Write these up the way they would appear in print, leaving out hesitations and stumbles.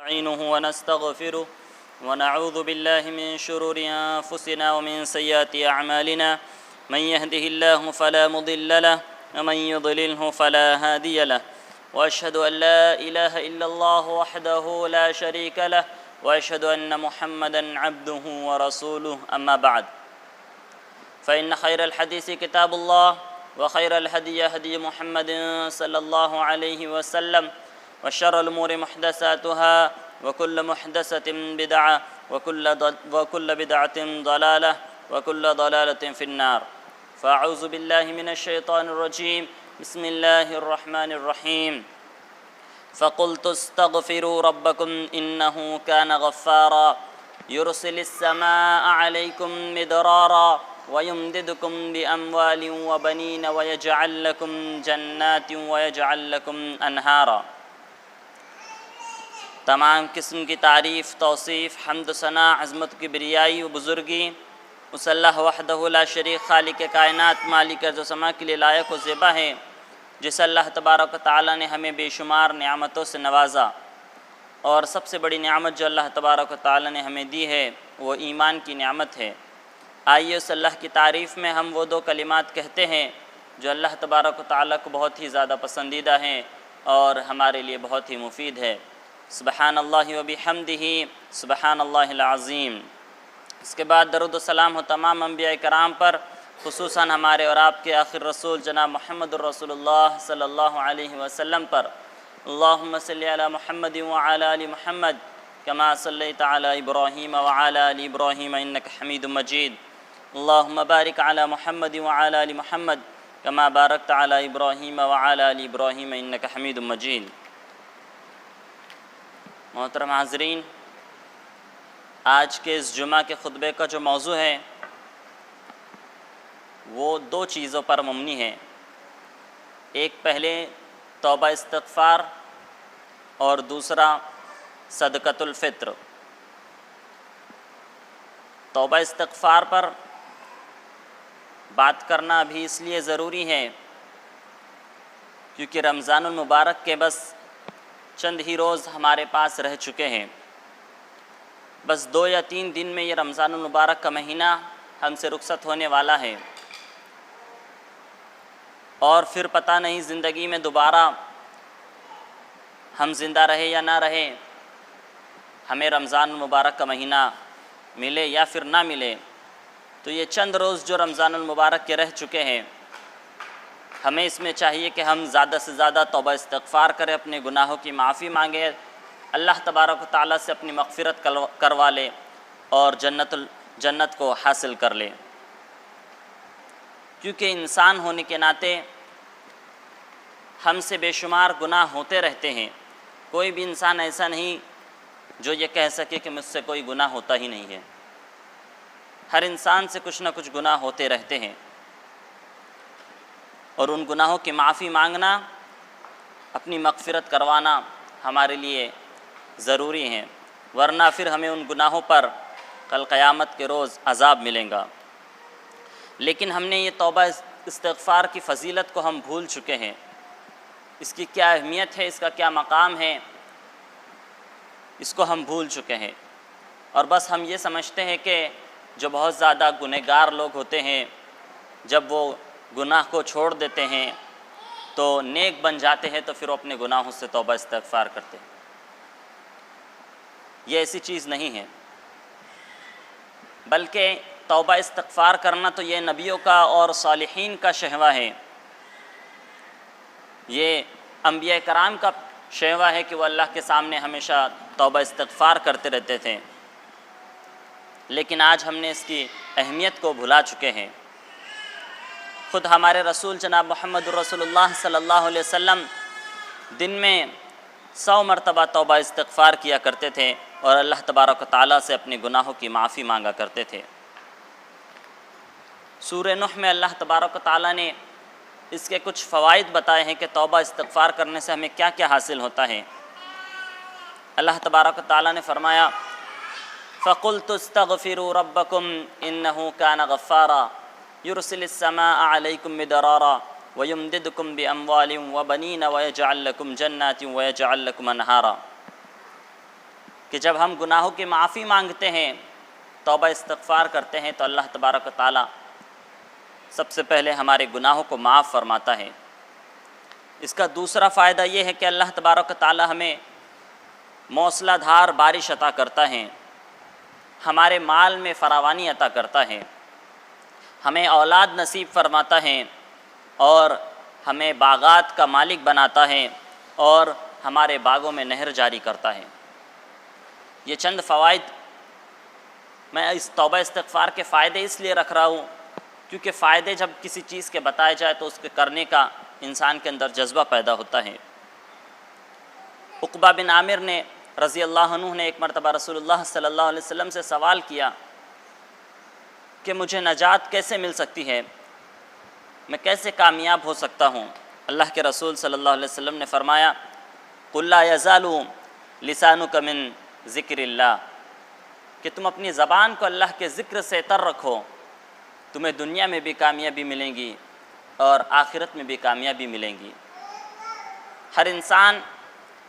نستعينه ونستغفره ونعوذ بالله من شرور أنفسنا ومن سيئات أعمالنا من يهده الله فلا مضل له ومن يضلله فلا هادي له وأشهد أن لا إله إلا الله وحده لا شريك له وأشهد أن محمدا عبده ورسوله أما بعد فإن خير الحديث كتاب الله وخير الهدي هدي محمد صلى الله عليه وسلم وشر الأمور محدثاتها وكل محدثة بدعة وكل بدعة ضلالة وكل ضلالة في النار فأعوذ بالله من الشيطان الرجيم بسم الله الرحمن الرحيم فقلت استغفروا ربكم إنه كان غفارا يرسل السماء عليكم مدرارا ويمددكم بأموال وبنين ويجعل لكم جنات ويجعل لكم أنهارا۔ تمام قسم کی تعریف، توصیف، حمد و ثنا، عظمت کی بریائی و بزرگی اس اللہ وحدہ لا شریک خالق کائنات مالک ارض و سما کے لیے لائق و زیبا ہے، جس اللہ تبارک و تعالیٰ نے ہمیں بے شمار نعمتوں سے نوازا، اور سب سے بڑی نعمت جو اللہ تبارک و تعالیٰ نے ہمیں دی ہے وہ ایمان کی نعمت ہے۔ آئیے اس اللہ کی تعریف میں ہم وہ دو کلمات کہتے ہیں جو اللہ تبارک و تعالیٰ کو بہت ہی زیادہ پسندیدہ ہیں اور ہمارے لیے بہت ہی مفید ہے۔ سبحان اللہ و بحمدہ سبحان اللہ العظیم۔ اس کے بعد درود و سلام ہو تمام انبیاء کرام پر، خصوصاً ہمارے اور آپ کے آخر رسول جناب محمد الرسول اللہ صلی اللہ علیہ وسلم پر۔ اللہم صلی علی محمد وعلی آل محمد کما صلیت علی ابراہیم وعلی آل ابراہیم انک حمید مجید۔ اللہم بارک علی محمد وعلی آل محمد کما بارکت علی ابراہیم وعلی آل ابراہیم انک حمید مجید۔ محترم حاضرین، آج کے اس جمعہ کے خطبے کا جو موضوع ہے وہ دو چیزوں پر مبنی ہے۔ ایک پہلے توبہ استغفار اور دوسرا صدقۃ الفطر۔ توبہ استغفار پر بات کرنا بھی اس لیے ضروری ہے کیونکہ رمضان المبارک کے بس چند ہی روز ہمارے پاس رہ چکے ہیں۔ بس 2 یا 3 دن میں یہ رمضان المبارک کا مہینہ ہم سے رخصت ہونے والا ہے، اور پھر پتہ نہیں زندگی میں دوبارہ ہم زندہ رہے یا نہ رہے، ہمیں رمضان المبارک کا مہینہ ملے یا پھر نہ ملے۔ تو یہ چند روز جو رمضان المبارک کے رہ چکے ہیں، ہمیں اس میں چاہیے کہ ہم زیادہ سے زیادہ توبہ استغفار کریں، اپنے گناہوں کی معافی مانگیں، اللہ تبارک و تعالیٰ سے اپنی مغفرت کروا لیں اور جنت کو حاصل کر لیں۔ کیونکہ انسان ہونے کے ناطے ہم سے بے شمار گناہ ہوتے رہتے ہیں، کوئی بھی انسان ایسا نہیں جو یہ کہہ سکے کہ مجھ سے کوئی گناہ ہوتا ہی نہیں ہے۔ ہر انسان سے کچھ نہ کچھ گناہ ہوتے رہتے ہیں، اور ان گناہوں کی معافی مانگنا، اپنی مغفرت کروانا ہمارے لیے ضروری ہے، ورنہ پھر ہمیں ان گناہوں پر کل قیامت کے روز عذاب ملے گا۔ لیکن ہم نے یہ توبہ استغفار کی فضیلت کو ہم بھول چکے ہیں، اس کی کیا اہمیت ہے، اس کا کیا مقام ہے، اس کو ہم بھول چکے ہیں، اور بس ہم یہ سمجھتے ہیں کہ جو بہت زیادہ گنہگار لوگ ہوتے ہیں، جب وہ گناہ کو چھوڑ دیتے ہیں تو نیک بن جاتے ہیں، تو پھر وہ اپنے گناہوں سے توبہ استغفار کرتے ہیں۔ یہ ایسی چیز نہیں ہے، بلکہ توبہ استغفار کرنا تو یہ نبیوں کا اور صالحین کا شہوہ ہے، یہ انبیاء کرام کا شہوہ ہے کہ وہ اللہ کے سامنے ہمیشہ توبہ استغفار کرتے رہتے تھے، لیکن آج ہم نے اس کی اہمیت کو بھلا چکے ہیں۔ خود ہمارے رسول جناب محمد الرسول اللہ صلی اللہ علیہ وسلم دن میں 100 مرتبہ توبہ استغفار کیا کرتے تھے اور اللہ تبارک و تعالیٰ سے اپنے گناہوں کی معافی مانگا کرتے تھے۔ سورہ نوح میں اللہ تبارک و تعالیٰ نے اس کے کچھ فوائد بتائے ہیں کہ توبہ استغفار کرنے سے ہمیں کیا کیا حاصل ہوتا ہے۔ اللہ تبارک و تعالیٰ نے فرمایا فَقُلْتُ اسْتَغْفِرُوا رَبَّكُمْ إِنَّهُ كَانَ غَفَّارًا يُرْسِلِ السَّمَاءَ عَلَيْكُمْ مِدْرَارًا وَيُمْدِدْكُمْ بِأَمْوَالٍ وَبَنِينَ وَيَجْعَلْ لَكُمْ جَنَّاتٍ وَيَجْعَلْ لَكُمْ أَنْهَارًا۔ کہ جب ہم گناہوں کی معافی مانگتے ہیں، توبہ استغفار کرتے ہیں، تو اللہ تبارک و تعالی سب سے پہلے ہمارے گناہوں کو معاف فرماتا ہے۔ اس کا دوسرا فائدہ یہ ہے کہ اللہ تبارک و تعالی ہمیں موسلا دھار بارش عطا کرتا ہے، ہمارے مال میں فراوانی عطا کرتا ہے، ہمیں اولاد نصیب فرماتا ہے، اور ہمیں باغات کا مالک بناتا ہے، اور ہمارے باغوں میں نہر جاری کرتا ہے۔ یہ چند فوائد میں اس توبہ استغفار کے فائدے اس لیے رکھ رہا ہوں کیونکہ فائدے جب کسی چیز کے بتائے جائے تو اس کے کرنے کا انسان کے اندر جذبہ پیدا ہوتا ہے۔ عقبہ بن عامر نے رضی اللہ عنہ نے ایک مرتبہ رسول اللہ صلی اللہ علیہ وسلم سے سوال کیا کہ مجھے نجات کیسے مل سکتی ہے، میں کیسے کامیاب ہو سکتا ہوں؟ اللہ کے رسول صلی اللہ علیہ وسلم نے فرمایا قُلْ لَا يَزَالُ لِسَانُكَ مِن ذِكْرِ اللَّهِ، کہ تم اپنی زبان کو اللہ کے ذکر سے تر رکھو، تمہیں دنیا میں بھی کامیابی ملیں گی اور آخرت میں بھی کامیابی ملیں گی۔ ہر انسان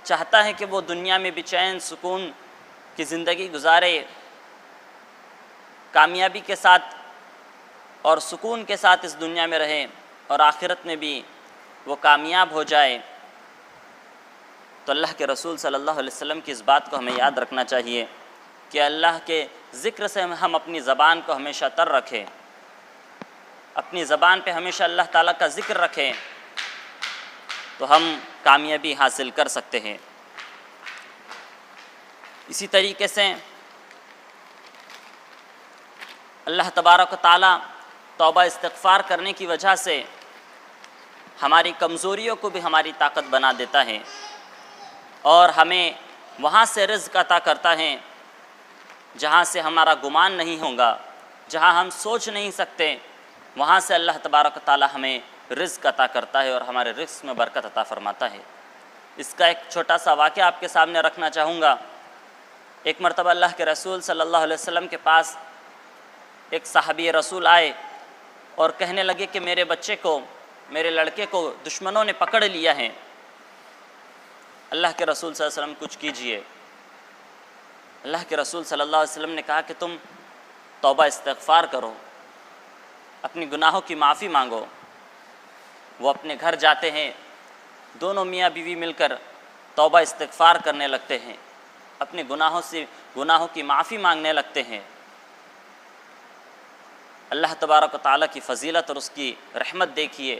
چاہتا ہے کہ وہ دنیا میں بھی چین سکون کی زندگی گزارے، کامیابی کے ساتھ اور سکون کے ساتھ اس دنیا میں رہے، اور آخرت میں بھی وہ کامیاب ہو جائے۔ تو اللہ کے رسول صلی اللہ علیہ وسلم کی اس بات کو ہمیں یاد رکھنا چاہیے کہ اللہ کے ذکر سے ہم اپنی زبان کو ہمیشہ تر رکھیں، اپنی زبان پہ ہمیشہ اللہ تعالیٰ کا ذکر رکھیں، تو ہم کامیابی حاصل کر سکتے ہیں۔ اسی طریقے سے اللہ تبارک و تعالیٰ توبہ استغفار کرنے کی وجہ سے ہماری کمزوریوں کو بھی ہماری طاقت بنا دیتا ہے، اور ہمیں وہاں سے رزق عطا کرتا ہے جہاں سے ہمارا گمان نہیں ہوگا، جہاں ہم سوچ نہیں سکتے، وہاں سے اللہ تبارک و تعالیٰ ہمیں رزق عطا کرتا ہے اور ہمارے رزق میں برکت عطا فرماتا ہے۔ اس کا ایک چھوٹا سا واقعہ آپ کے سامنے رکھنا چاہوں گا۔ ایک مرتبہ اللہ کے رسول صلی اللہ علیہ وسلم کے پاس ایک صحابی رسول آئے اور کہنے لگے کہ میرے بچے کو، میرے لڑکے کو دشمنوں نے پکڑ لیا ہے، اللہ کے رسول صلی اللہ علیہ وسلم کچھ کیجئے۔ اللہ کے رسول صلی اللہ علیہ وسلم نے کہا کہ تم توبہ استغفار کرو، اپنی گناہوں کی معافی مانگو۔ وہ اپنے گھر جاتے ہیں، دونوں میاں بیوی مل کر توبہ استغفار کرنے لگتے ہیں، اپنے گناہوں کی معافی مانگنے لگتے ہیں۔ اللہ تبارک و تعالیٰ کی فضیلت اور اس کی رحمت دیکھیے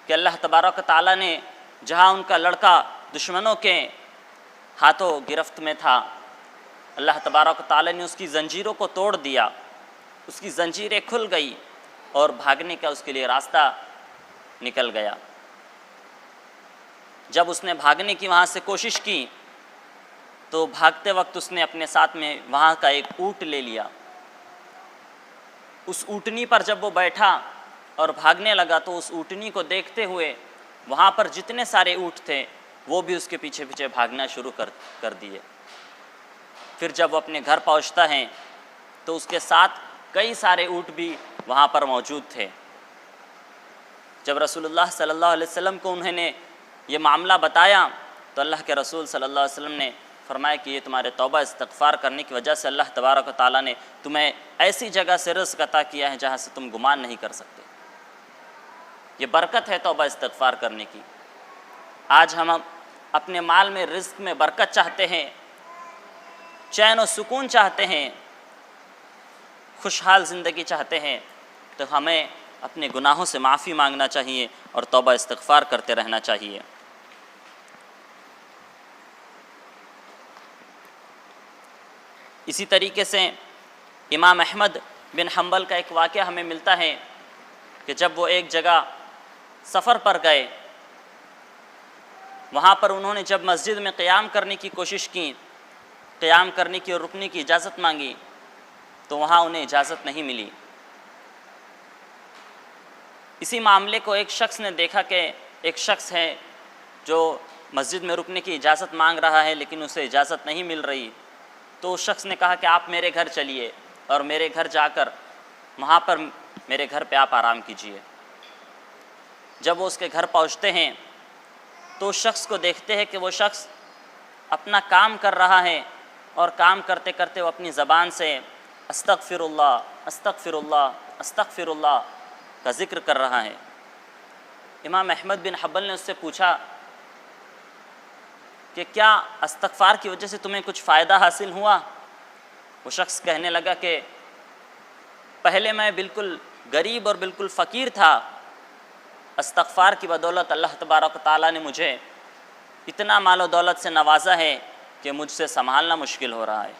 کہ اللہ تبارک و تعالیٰ نے جہاں ان کا لڑکا دشمنوں کے ہاتھوں گرفت میں تھا، اللہ تبارک و تعالیٰ نے اس کی زنجیروں کو توڑ دیا، اس کی زنجیریں کھل گئی اور بھاگنے کا اس کے لیے راستہ نکل گیا۔ جب اس نے بھاگنے کی وہاں سے کوشش کی تو بھاگتے وقت اس نے اپنے ساتھ میں وہاں کا ایک اونٹ لے لیا۔ اس اونٹنی پر جب وہ بیٹھا اور بھاگنے لگا تو اس اونٹنی کو دیکھتے ہوئے وہاں پر جتنے سارے اونٹ تھے وہ بھی اس کے پیچھے پیچھے بھاگنا شروع کر دیے۔ پھر جب وہ اپنے گھر پہنچتا ہے تو اس کے ساتھ کئی سارے اونٹ بھی وہاں پر موجود تھے۔ جب رسول اللہ صلی اللہ علیہ وسلم کو انہوں نے یہ معاملہ بتایا تو اللہ کے رسول صلی اللہ علیہ وسلم نے فرمایا کہ یہ تمہارے توبہ استغفار کرنے کی وجہ سے اللہ تبارک و تعالیٰ نے تمہیں ایسی جگہ سے رزق عطا کیا ہے جہاں سے تم گمان نہیں کر سکتے۔ یہ برکت ہے توبہ استغفار کرنے کی۔ آج ہم اپنے مال میں رزق میں برکت چاہتے ہیں، چین و سکون چاہتے ہیں، خوشحال زندگی چاہتے ہیں، تو ہمیں اپنے گناہوں سے معافی مانگنا چاہیے اور توبہ استغفار کرتے رہنا چاہیے۔ اسی طریقے سے امام احمد بن حنبل کا ایک واقعہ ہمیں ملتا ہے کہ جب وہ ایک جگہ سفر پر گئے، وہاں پر انہوں نے جب مسجد میں قیام کرنے کی کوشش کی، قیام کرنے کی اور رکنے کی اجازت مانگی تو وہاں انہیں اجازت نہیں ملی۔ اسی معاملے کو ایک شخص نے دیکھا کہ ایک شخص ہے جو مسجد میں رکنے کی اجازت مانگ رہا ہے لیکن اسے اجازت نہیں مل رہی، تو اس شخص نے کہا کہ آپ میرے گھر چلیے اور میرے گھر جا کر وہاں پر میرے گھر پہ آپ آرام کیجیے۔ جب وہ اس کے گھر پہنچتے ہیں تو اس شخص کو دیکھتے ہیں کہ وہ شخص اپنا کام کر رہا ہے اور کام کرتے کرتے وہ اپنی زبان سے استغفر اللہ استغفر اللہ استغفر اللہ کا ذکر کر رہا ہے۔ امام احمد بن حنبل نے اس سے پوچھا کہ کیا استغفار کی وجہ سے تمہیں کچھ فائدہ حاصل ہوا؟ وہ شخص کہنے لگا کہ پہلے میں بالکل غریب اور بالکل فقیر تھا، استغفار کی بدولت اللہ تبارک و تعالیٰ نے مجھے اتنا مال و دولت سے نوازا ہے کہ مجھ سے سنبھالنا مشکل ہو رہا ہے۔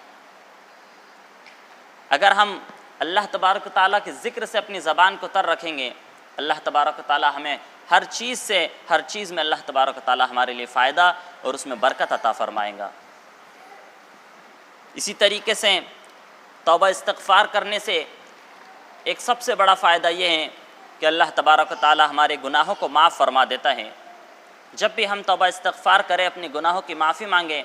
اگر ہم اللہ تبارک و تعالیٰ کے ذکر سے اپنی زبان کو تر رکھیں گے، اللہ تبارک و تعالیٰ ہمیں ہر چیز میں اللہ تبارک و تعالیٰ ہمارے لیے فائدہ اور اس میں برکت عطا فرمائے گا۔ اسی طریقے سے توبہ استغفار کرنے سے ایک سب سے بڑا فائدہ یہ ہے کہ اللہ تبارک و تعالیٰ ہمارے گناہوں کو معاف فرما دیتا ہے۔ جب بھی ہم توبہ استغفار کریں، اپنے گناہوں کی معافی مانگیں،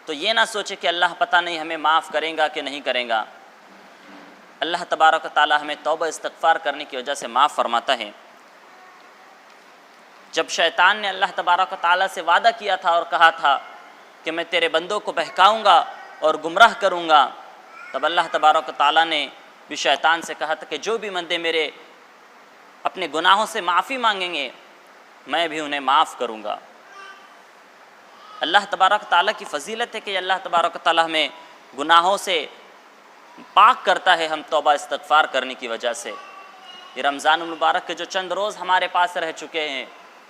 تو یہ نہ سوچے کہ اللہ پتہ نہیں ہمیں معاف کرے گا کہ نہیں کرے گا۔ اللہ تبارک و تعالیٰ ہمیں توبہ استغفار کرنے کی وجہ سے معاف فرماتا ہے۔ جب شیطان نے اللہ تبارک و تعالیٰ سے وعدہ کیا تھا اور کہا تھا کہ میں تیرے بندوں کو بہکاؤں گا اور گمراہ کروں گا، تب اللہ تبارک و تعالیٰ نے بھی شیطان سے کہا تھا کہ جو بھی بندے میرے اپنے گناہوں سے معافی مانگیں گے، میں بھی انہیں معاف کروں گا۔ اللہ تبارک و تعالیٰ کی فضیلت ہے کہ اللہ تبارک و تعالیٰ ہمیں گناہوں سے پاک کرتا ہے، ہم توبہ استغفار کرنے کی وجہ سے۔ یہ رمضان المبارک کے جو چند روز ہمارے پاس رہ چکے ہیں،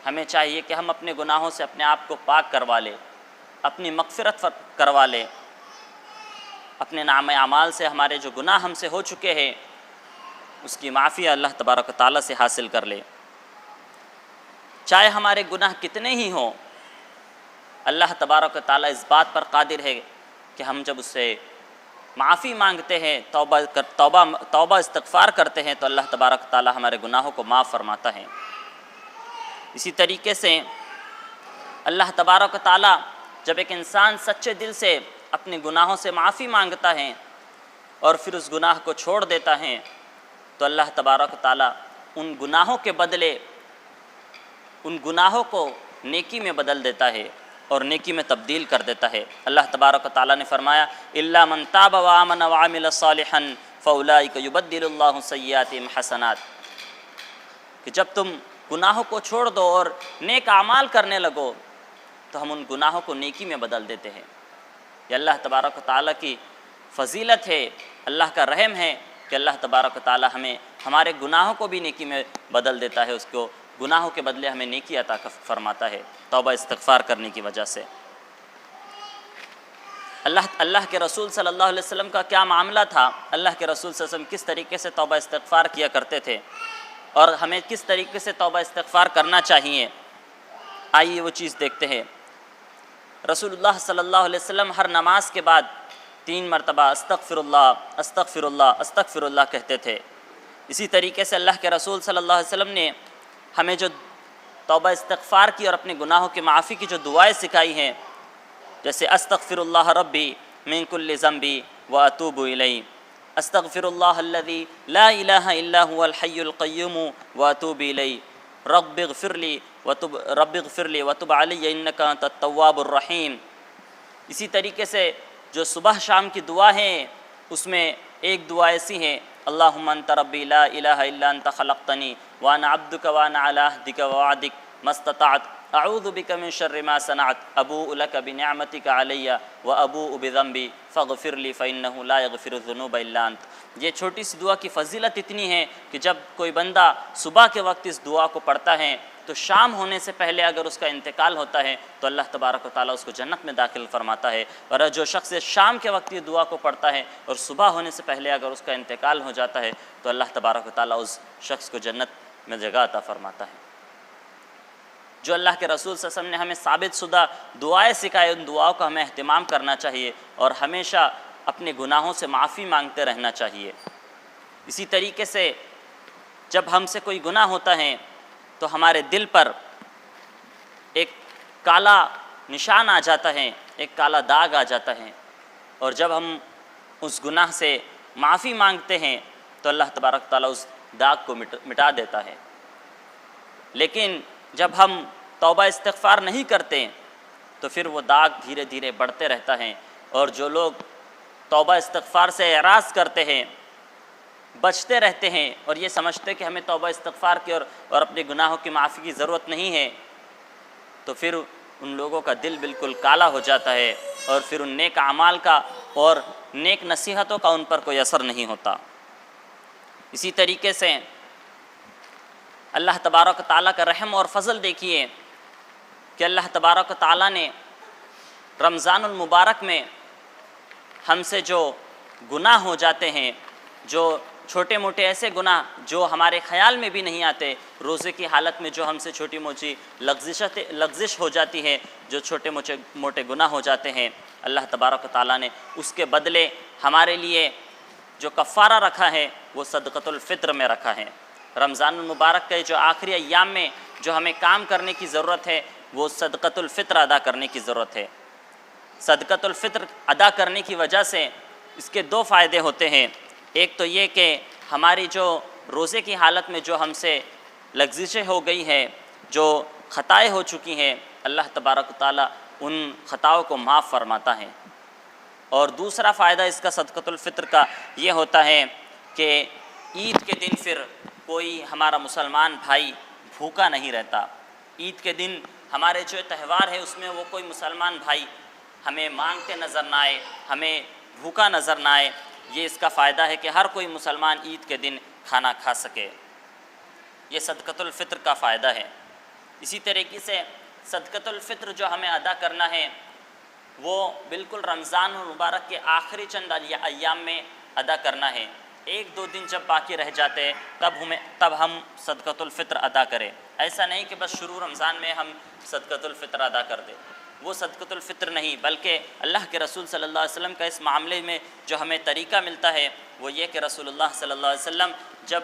ہمیں چاہیے کہ ہم اپنے گناہوں سے اپنے آپ کو پاک کروا لیں، اپنی مغفرت کروا لیں، اپنے نامہ اعمال سے ہمارے جو گناہ ہم سے ہو چکے ہیں اس کی معافی اللہ تبارک و تعالیٰ سے حاصل کر لیں۔ چاہے ہمارے گناہ کتنے ہی ہوں، اللہ تبارک و تعالیٰ اس بات پر قادر ہے کہ ہم جب اس سے معافی مانگتے ہیں، توبہ استغفار کرتے ہیں، تو اللہ تبارک و تعالیٰ ہمارے گناہوں کو معاف فرماتا ہے۔ اسی طریقے سے اللہ تبارک و تعالیٰ جب ایک انسان سچے دل سے اپنے گناہوں سے معافی مانگتا ہے اور پھر اس گناہ کو چھوڑ دیتا ہے، تو اللہ تبارک و تعالیٰ ان گناہوں کے بدلے ان گناہوں کو نیکی میں بدل دیتا ہے اور نیکی میں تبدیل کر دیتا ہے۔ اللہ تبارک و تعالیٰ نے فرمایا الا من تاب وآمن وعمل صالحا فاولئک یبدل اللہ سیئاتہم حسنات، کہ جب تم گناہوں کو چھوڑ دو اور نیک اعمال کرنے لگو تو ہم ان گناہوں کو نیکی میں بدل دیتے ہیں۔ یہ اللہ تبارک و تعالیٰ کی فضیلت ہے، اللہ کا رحم ہے کہ اللہ تبارک و تعالیٰ ہمیں ہمارے گناہوں کو بھی نیکی میں بدل دیتا ہے، اس کو گناہوں کے بدلے ہمیں نیکی عطا فرماتا ہے توبہ استغفار کرنے کی وجہ سے۔ اللہ کے رسول صلی اللہ علیہ وسلم کا کیا معاملہ تھا، اللہ کے رسول صلی اللہ علیہ وسلم کس طریقے سے توبہ استغفار کیا کرتے تھے اور ہمیں کس طریقے سے توبہ استغفار کرنا چاہیے، آئیے وہ چیز دیکھتے ہیں۔ رسول اللہ صلی اللہ علیہ وسلم ہر نماز کے بعد 3 مرتبہ استغفر اللہ استغفر اللہ استغفر اللہ کہتے تھے۔ اسی طریقے سے اللہ کے رسول صلی اللہ علیہ وسلم نے ہمیں جو توبہ استغفار کی اور اپنے گناہوں کی معافی کی جو دعائیں سکھائی ہیں، جیسے استغفر اللہ ربی من کل ذنبی واتوب الیہ، استغفر اللہ الذی لا الہ الا هو الحی القیوم واتوب الیہ، رب اغفر لی وتب علی انک انت التواب الرحیم۔ اسی طریقے سے جو صبح شام کی دعا ہیں، اس میں ایک دعا ایسی ہے اللہم انت ربی لا الہ الا انت خلقتنی وانا عبدک وانا علی عہدک ووعدک ما استطعت اعوذ بک من شر ما صنعت ابوء لک بنعمتک علی وابوء بذنبی فاغفر لی فانہ لا یغفر الذنوب الا انت۔ یہ چھوٹی سی دعا کی فضیلت اتنی ہے کہ جب کوئی بندہ صبح کے وقت اس دعا کو پڑھتا ہے تو شام ہونے سے پہلے اگر اس کا انتقال ہوتا ہے تو اللہ تبارک و تعالیٰ اس کو جنت میں داخل فرماتا ہے، اور جو شخص شام کے وقت یہ دعا کو پڑھتا ہے اور صبح ہونے سے پہلے اگر اس کا انتقال ہو جاتا ہے تو اللہ تبارک و تعالیٰ اس شخص کو جنت میں جگہ عطا فرماتا ہے۔ جو اللہ کے رسول صلی اللہ علیہ وسلم نے ہمیں ثابت شدہ دعائیں سکھائے، ان دعاؤں کا ہمیں اہتمام کرنا چاہیے اور ہمیشہ اپنے گناہوں سے معافی مانگتے رہنا چاہیے۔ اسی طریقے سے جب ہم سے کوئی گناہ ہوتا ہے تو ہمارے دل پر ایک کالا نشان آ جاتا ہے، ایک کالا داغ آ جاتا ہے، اور جب ہم اس گناہ سے معافی مانگتے ہیں تو اللہ تبارک تعالیٰ اس داغ کو مٹا دیتا ہے۔ لیکن جب ہم توبہ استغفار نہیں کرتے تو پھر وہ داغ دھیرے دھیرے بڑھتے رہتا ہے، اور جو لوگ توبہ استغفار سے اعراض کرتے ہیں، بچتے رہتے ہیں اور یہ سمجھتے کہ ہمیں توبہ استغفار کی اور اپنے گناہوں کی معافی کی ضرورت نہیں ہے، تو پھر ان لوگوں کا دل بالکل کالا ہو جاتا ہے، اور پھر ان نیک اعمال کا اور نیک نصیحتوں کا ان پر کوئی اثر نہیں ہوتا۔ اسی طریقے سے اللہ تبارک و تعالیٰ کا رحم اور فضل دیکھیے کہ اللہ تبارک و تعالیٰ نے رمضان المبارک میں ہم سے جو گناہ ہو جاتے ہیں، جو چھوٹے موٹے ایسے گناہ جو ہمارے خیال میں بھی نہیں آتے، روزے کی حالت میں جو ہم سے چھوٹی موٹی لغزش ہو جاتی ہے، جو چھوٹے موٹے گناہ ہو جاتے ہیں، اللہ تبارک و تعالیٰ نے اس کے بدلے ہمارے لیے جو کفارہ رکھا ہے وہ صدقۃ الفطر میں رکھا ہے۔ رمضان المبارک کے جو آخری ایام میں جو ہمیں کام کرنے کی ضرورت ہے وہ صدقۃ الفطر ادا کرنے کی ضرورت ہے۔ صدقۃ الفطر ادا کرنے کی وجہ سے اس کے دو فائدے ہوتے ہیں۔ ایک تو یہ کہ ہماری جو روزے کی حالت میں جو ہم سے لغزشیں ہو گئی ہیں، جو خطائیں ہو چکی ہیں، اللہ تبارک و تعالیٰ ان خطاؤں کو معاف فرماتا ہے۔ اور دوسرا فائدہ اس کا صدقۃ الفطر کا یہ ہوتا ہے کہ عید کے دن پھر کوئی ہمارا مسلمان بھائی بھوکا نہیں رہتا۔ عید کے دن ہمارے جو تہوار ہے اس میں وہ کوئی مسلمان بھائی ہمیں مانگتے نظر نہ آئے، ہمیں بھوکا نظر نہ آئے۔ یہ اس کا فائدہ ہے کہ ہر کوئی مسلمان عید کے دن کھانا کھا سکے، یہ صدقۃ الفطر کا فائدہ ہے۔ اسی طریقے سے صدقۃ الفطر جو ہمیں ادا کرنا ہے وہ بالکل رمضان المبارک کے آخری چند ایام میں ادا کرنا ہے۔ ایک دو دن جب باقی رہ جاتے تب ہم صدقۃ الفطر ادا کریں۔ ایسا نہیں کہ بس شروع رمضان میں ہم صدقۃ الفطر ادا کر دیں، وہ صدقۃ الفطر نہیں، بلکہ اللہ کے رسول صلی اللہ علیہ وسلم کا اس معاملے میں جو ہمیں طریقہ ملتا ہے وہ یہ کہ رسول اللہ صلی اللہ علیہ وسلم جب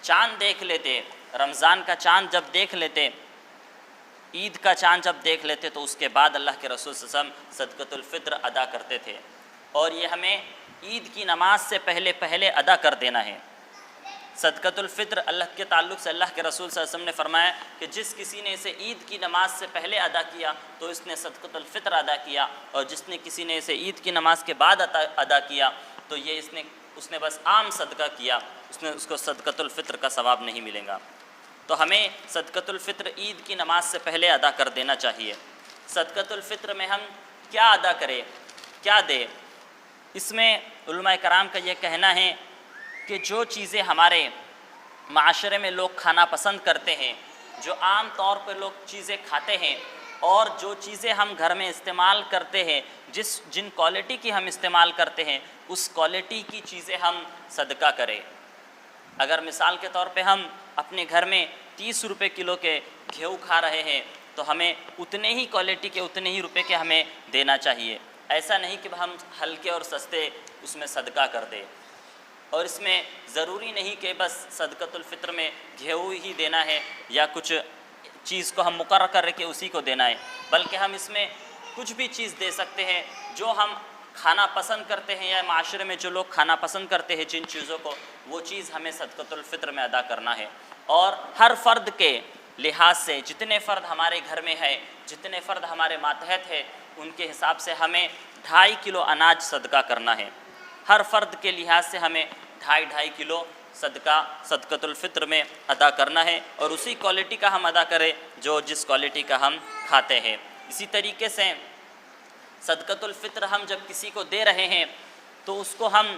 چاند دیکھ لیتے، رمضان کا چاند جب دیکھ لیتے، عید کا چاند جب دیکھ لیتے، تو اس کے بعد اللہ کے رسول صلی اللہ علیہ وسلم صدقۃ الفطر ادا کرتے تھے، اور یہ ہمیں عید کی نماز سے پہلے ادا کر دینا ہے۔ صدقۃ الفطر اللہ کے تعلق سے اللہ کے رسول صلی اللہ علیہ وسلم نے فرمایا کہ جس کسی نے اسے عید کی نماز سے پہلے ادا کیا تو اس نے صدقۃ الفطر ادا کیا، اور جس نے کسی نے اسے عید کی نماز کے بعد ادا کیا تو یہ اس نے بس عام صدقہ کیا، اس کو صدقۃ الفطر کا ثواب نہیں ملے گا۔ تو ہمیں صدقۃ الفطر عید کی نماز سے پہلے ادا کر دینا چاہیے۔ صدقۃ الفطر میں ہم کیا ادا کریں، کیا دیں؟ اس میں علماء کرام کا یہ کہنا ہے کہ جو چیزیں ہمارے معاشرے میں لوگ کھانا پسند کرتے ہیں، جو عام طور پر لوگ چیزیں کھاتے ہیں، اور جو چیزیں ہم گھر میں استعمال کرتے ہیں، جن کوالٹی کی ہم استعمال کرتے ہیں، اس کوالٹی کی چیزیں ہم صدقہ کریں۔ اگر مثال کے طور پہ ہم اپنے گھر میں 30 روپے کلو کے گھیو کھا رہے ہیں تو ہمیں اتنے ہی کوالٹی کے اتنے ہی روپے کے ہمیں دینا چاہیے۔ ایسا نہیں کہ ہم ہلکے اور سستے اس میں صدقہ کر دیں، اور اس میں ضروری نہیں کہ بس صدقۃ الفطر میں گھیو ہی دینا ہے یا کچھ چیز کو ہم مقرر کر کے اسی کو دینا ہے، بلکہ ہم اس میں کچھ بھی چیز دے سکتے ہیں جو ہم کھانا پسند کرتے ہیں، یا معاشرے میں جو لوگ کھانا پسند کرتے ہیں جن چیزوں کو، وہ چیز ہمیں صدقۃ الفطر میں ادا کرنا ہے۔ اور ہر فرد کے لحاظ سے جتنے فرد ہمارے گھر میں ہے، جتنے فرد ہمارے ماتحت ہے، ان کے حساب سے ہمیں 2.5 کلو اناج صدقہ کرنا ہے۔ ہر فرد کے لحاظ سے ہمیں 2.5 کلو صدقہ صدقۃ الفطر میں ادا کرنا ہے، اور اسی کوالٹی کا ہم ادا کریں جو جس کوالٹی کا ہم کھاتے ہیں۔ اسی طریقے سے صدقۃ الفطر ہم جب کسی کو دے رہے ہیں تو اس کو ہم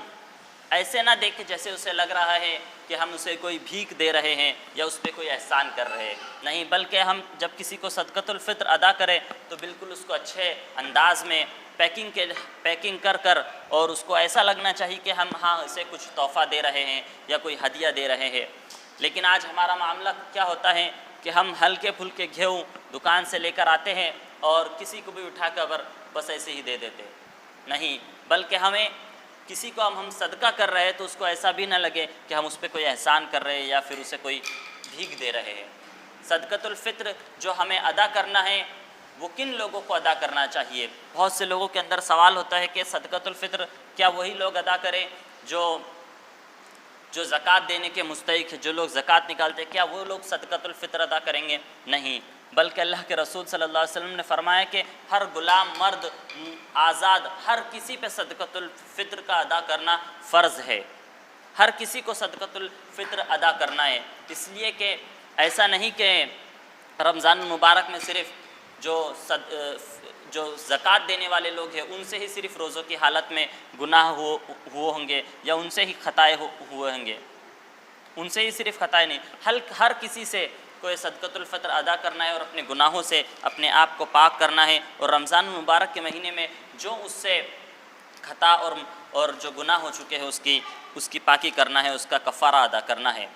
ایسے نہ دے کہ جیسے اسے لگ رہا ہے کہ ہم اسے کوئی بھیک دے رہے ہیں یا اس پہ کوئی احسان کر رہے ہیں، نہیں، بلکہ ہم جب کسی کو صدقۃ الفطر ادا کریں تو بالکل اس کو اچھے انداز میں پیکنگ کر اور اس کو ایسا لگنا چاہیے کہ ہم اسے کچھ تحفہ دے رہے ہیں یا کوئی ہدیہ دے رہے ہیں۔ لیکن آج ہمارا معاملہ کیا ہوتا ہے کہ ہم ہلکے پھلکے گھیو دکان سے لے کر آتے ہیں اور کسی کو بھی اٹھا کر بس ایسے ہی دے دیتے، نہیں، بلکہ ہمیں کسی کو ہم صدقہ کر رہے ہیں تو اس کو ایسا بھی نہ لگے کہ ہم اس پہ کوئی احسان کر رہے ہیں یا پھر اسے کوئی بھیک دے رہے ہیں۔ صدقۃ الفطر جو ہمیں ادا کرنا ہے وہ کن لوگوں کو ادا کرنا چاہیے؟ بہت سے لوگوں کے اندر سوال ہوتا ہے کہ صدقۃ الفطر کیا وہی لوگ ادا کریں جو زکوٰۃ دینے کے مستحق ہیں، جو لوگ زکوٰۃ نکالتے ہیں، کیا وہ لوگ صدقۃ الفطر ادا کریں گے؟ نہیں، بلکہ اللہ کے رسول صلی اللہ علیہ وسلم نے فرمایا کہ ہر غلام مرد آزاد ہر کسی پہ صدقۃ الفطر کا ادا کرنا فرض ہے، ہر کسی کو صدقۃ الفطر ادا کرنا ہے، اس لیے کہ ایسا نہیں کہ رمضان المبارک میں صرف جو زکوٰۃ دینے والے لوگ ہیں ان سے ہی صرف روزوں کی حالت میں گناہ ہوئے ہوں گے یا ان سے ہی خطائے ہوئے ہوں گے، ان سے ہی صرف خطائے نہیں، ہر کسی سے کوئی صدقۃ الفطر ادا کرنا ہے اور اپنے گناہوں سے اپنے آپ کو پاک کرنا ہے، اور رمضان المبارک کے مہینے میں جو اس سے خطا اور جو گناہ ہو چکے ہیں اس کی پاکی کرنا ہے، اس کا کفارہ ادا کرنا ہے۔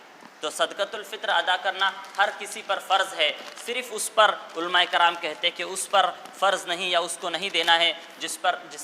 تو صدقۃ الفطر ادا کرنا ہر کسی پر فرض ہے، صرف اس پر علماء کرام کہتے ہیں کہ اس پر فرض نہیں یا اس کو نہیں دینا ہے جس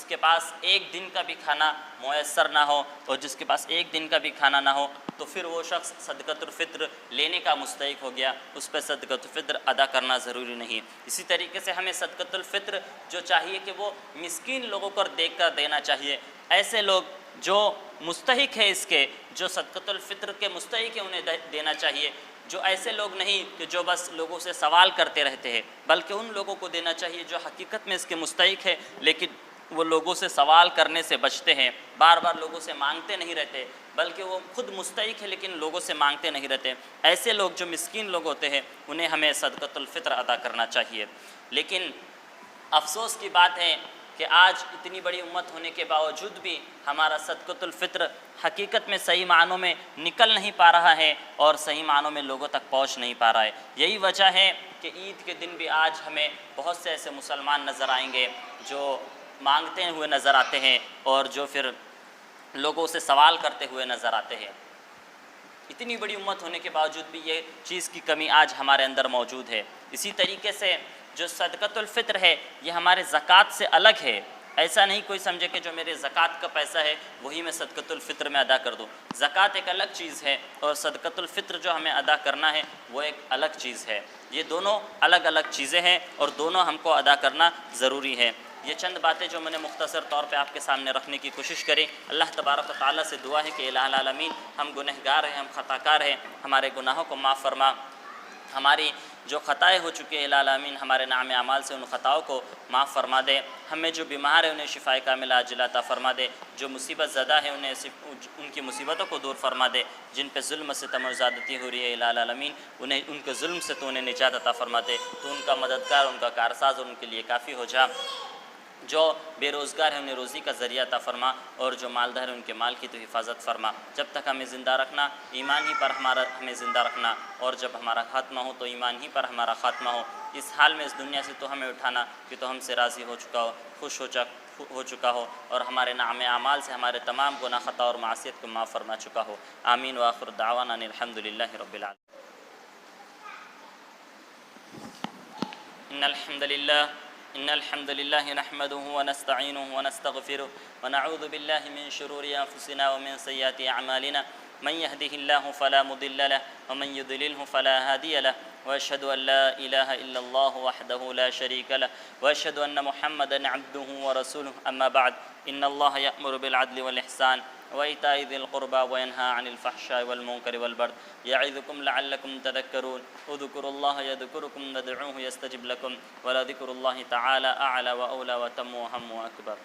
کے پاس ایک دن کا بھی کھانا میسر نہ ہو، اور جس کے پاس ایک دن کا بھی کھانا نہ ہو تو پھر وہ شخص صدقۃ الفطر لینے کا مستحق ہو گیا، اس پہ صدقۃ الفطر ادا کرنا ضروری نہیں۔ اسی طریقے سے ہمیں صدقۃ الفطر جو چاہیے کہ وہ مسکین لوگوں کو دیکھ کر دینا چاہیے، ایسے لوگ جو مستحق ہے اس کے، جو صدقۃ الفطر کے مستحق ہے انہیں دینا چاہیے، جو ایسے لوگ نہیں کہ جو بس لوگوں سے سوال کرتے رہتے ہیں، بلکہ ان لوگوں کو دینا چاہیے جو حقیقت میں اس کے مستحق ہے لیکن وہ لوگوں سے سوال کرنے سے بچتے ہیں، بار بار لوگوں سے مانگتے نہیں رہتے، بلکہ وہ خود مستحق ہے لیکن لوگوں سے مانگتے نہیں رہتے۔ ایسے لوگ جو مسکین لوگ ہوتے ہیں انہیں ہمیں صدقۃ الفطر ادا کرنا چاہیے۔ لیکن افسوس کی بات ہے کہ آج اتنی بڑی امت ہونے کے باوجود بھی ہمارا صدقۃ الفطر حقیقت میں صحیح معنوں میں نکل نہیں پا رہا ہے اور صحیح معنوں میں لوگوں تک پہنچ نہیں پا رہا ہے۔ یہی وجہ ہے کہ عید کے دن بھی آج ہمیں بہت سے ایسے مسلمان نظر آئیں گے جو مانگتے ہوئے نظر آتے ہیں اور جو پھر لوگوں سے سوال کرتے ہوئے نظر آتے ہیں۔ اتنی بڑی امت ہونے کے باوجود بھی یہ چیز کی کمی آج ہمارے اندر موجود ہے۔ اسی طریقے سے جو صدقۃ الفطر ہے یہ ہمارے زکوٰۃ سے الگ ہے، ایسا نہیں کوئی سمجھے کہ جو میرے زکوٰۃ کا پیسہ ہے وہی میں صدقۃ الفطر میں ادا کر دوں۔ زکوٰۃ ایک الگ چیز ہے اور صدقۃ الفطر جو ہمیں ادا کرنا ہے وہ ایک الگ چیز ہے، یہ دونوں الگ الگ چیزیں ہیں اور دونوں ہم کو ادا کرنا ضروری ہے۔ یہ چند باتیں جو میں نے مختصر طور پہ آپ کے سامنے رکھنے کی کوشش کریں۔ اللہ تبارک و تعالیٰ سے دعا ہے کہ الہ العالمین ہم گنہگار ہیں، ہم خطا کار ہیں، ہمارے گناہوں کو معاف فرما، ہماری جو خطائیں ہو چکی ہیں الہ العالمین ہمارے نام اعمال سے ان خطاؤں کو معاف فرما دے، ہمیں جو بیمار ہیں انہیں شفائے کاملہ عاجلہ عطا فرما دے، جو مصیبت زدہ ہیں انہیں ان کی مصیبتوں کو دور فرما دے، جن پہ ظلم ستم و زیادتی ہو رہی ہے الہ العالمین ان کے ظلم سے تو انہیں نجات عطا فرما دے، تو ان کا مددگار، ان کا کارساز اور ان کے لیے کافی ہو جا۔ جو بے روزگار ہیں انہیں روزی کا ذریعہ عطا فرما، اور جو مالدار ہیں ان کے مال کی تو حفاظت فرما۔ جب تک ہمیں زندہ رکھنا ایمان ہی پر ہمیں زندہ رکھنا، اور جب ہمارا خاتمہ ہو تو ایمان ہی پر ہمارا خاتمہ ہو۔ اس حال میں اس دنیا سے تو ہمیں اٹھانا کہ تو ہم سے راضی ہو چکا ہو، خوش ہو چکا ہو، اور ہمارے نام اعمال سے ہمارے تمام گناہ خطا اور معصیت کو معاف فرما چکا ہو۔ آمین وآخر دعوانا ان الحمد للہ رب العالمین۔ إن الحمد لله نحمده ونستعينه ونستغفره ونعوذ بالله من شرور أنفسنا ومن سيئات أعمالنا، من يهده الله فلا مضل له ومن يضلله فلا هادي له، وأشهد أن لا إله إلا الله وحده لا شريك له، وأشهد أن محمدا عبده ورسوله، أما بعد، إن الله يأمر بالعدل والإحسان وإيتاء ذي القربى وينهى عن الفحشاء والمنكر والبغي يعظكم لعلكم تذكرون، اذكروا الله يذكركم وادعوه يستجب لكم، ولذكر الله تعالى أعلى وأولى وأتم وأهم وأكبر۔